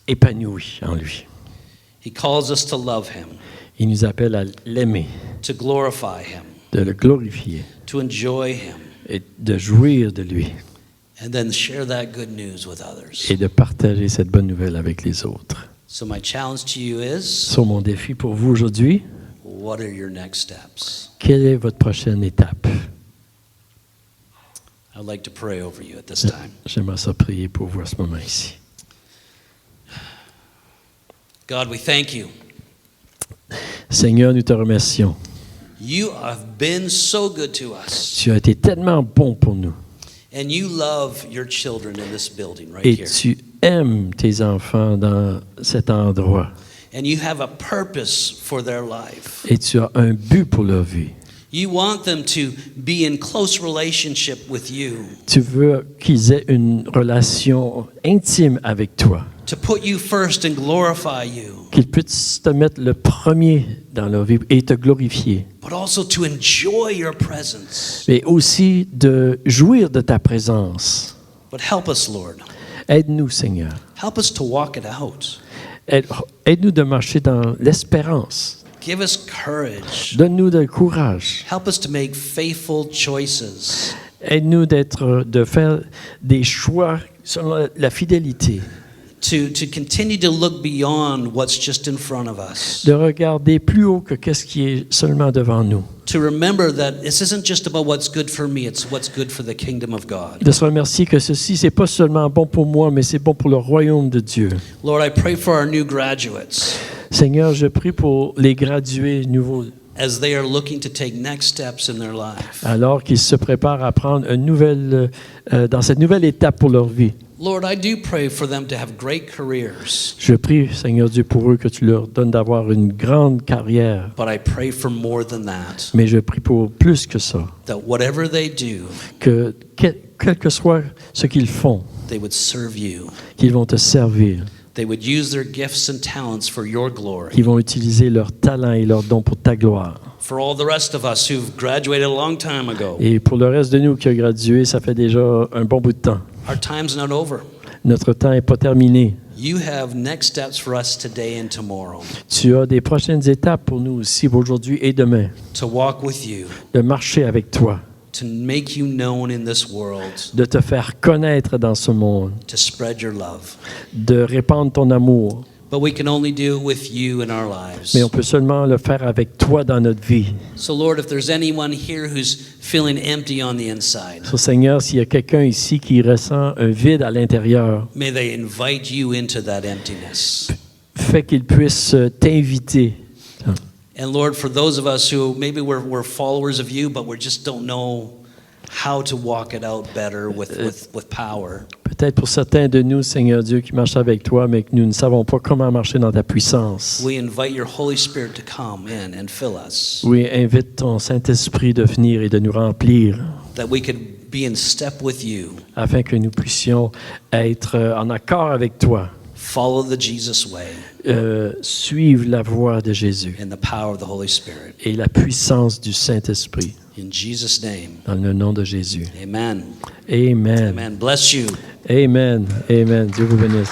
épanouis en lui. He calls us to love Him, Il nous appelle à l'aimer, to glorify Him, de le glorifier to enjoy Him, et de jouir de lui and then share that good news with others. et de partager cette bonne nouvelle avec les autres. So my challenge to you is, Sur mon défi pour vous aujourd'hui, what are your next steps? quelle est votre prochaine étape? I'd like to pray over you at this time. J'aimerais ça prier pour vous à ce moment ici. God, we thank you. Seigneur, nous te remercions. You have been so good to us. Tu as été tellement bon pour nous. And you love your children in this building right Et here. tu aimes tes enfants dans cet endroit. And you have a purpose for their life. Et tu as un but pour leur vie. You want them to be in close relationship with you, Tu veux qu'ils aient une relation intime avec toi. to put you first and glorify you, Qu'ils puissent te mettre le premier dans leur vie et te glorifier. but also to enjoy your presence. Mais aussi de jouir de ta présence. But help us, Lord. Aide-nous, Seigneur. Help us to walk it out. Aide-nous de marcher dans l'espérance. Give us courage. Donne-nous du courage. Help us to make faithful choices. Aide-nous de faire des choix selon la fidélité. To continue to look beyond what's just in front of us. De regarder plus haut que qu'est-ce qui est seulement devant nous. To remember that this isn't just about what's good for me, it's what's good for the kingdom of God. De se remercier que ceci, c'est pas seulement bon pour moi, mais c'est bon pour le royaume de Dieu. Lord, I pray for our new graduates Seigneur, je prie pour les gradués nouveaux, as they are looking to take next steps in their life. alors qu'ils se préparent à prendre dans cette nouvelle étape pour leur vie. Lord, I do pray for them to have great careers, Je prie, Seigneur Dieu, pour eux que tu leur donnes d'avoir une grande carrière. but I pray for more than that, Mais je prie pour plus que ça. that whatever they do, Que quel que soit ce qu'ils font, they would serve you. qu'ils vont te servir, They would use their gifts and talents for your glory. qu'ils vont utiliser leurs talents et leurs dons pour ta gloire. For all the rest of us who've graduated a long time ago, Et pour le reste de nous qui a gradué, ça fait déjà un bon bout de temps. our time's not over. Notre temps n'est pas terminé. You have next steps for us today and tomorrow Tu as des prochaines étapes pour nous aussi, pour aujourd'hui et demain, to walk with you, de marcher avec toi, to make you known in this world, de te faire connaître dans ce monde, to spread your love. de répandre ton amour. But we can only do it with you in our lives. Mais on peut seulement le faire avec toi dans notre vie. So, Lord, if there's anyone here who's feeling empty on the inside, So, Seigneur, s'il y a quelqu'un ici qui ressent un vide à l'intérieur, may they invite you into that emptiness. fais qu'il puisse t'inviter. And Lord, for those of us who maybe we're followers of you, but we just don't know how to walk it out better with power. Peut-être pour certains de nous, Seigneur Dieu, qui marchent avec toi, mais que nous ne savons pas comment marcher dans ta puissance. We invite your Holy Spirit to come in and fill us, Oui, invite ton Saint-Esprit de venir et de nous remplir, that we could be in step with you, afin que nous puissions être en accord avec toi, follow the Jesus way suivre la voie de Jésus in the power of the Holy Spirit. et la puissance du Saint-Esprit. In Jesus' name, Dans le nom de Jésus. amen. Amen. Amen. Bless you. Amen. Amen. Dieu vous bénisse.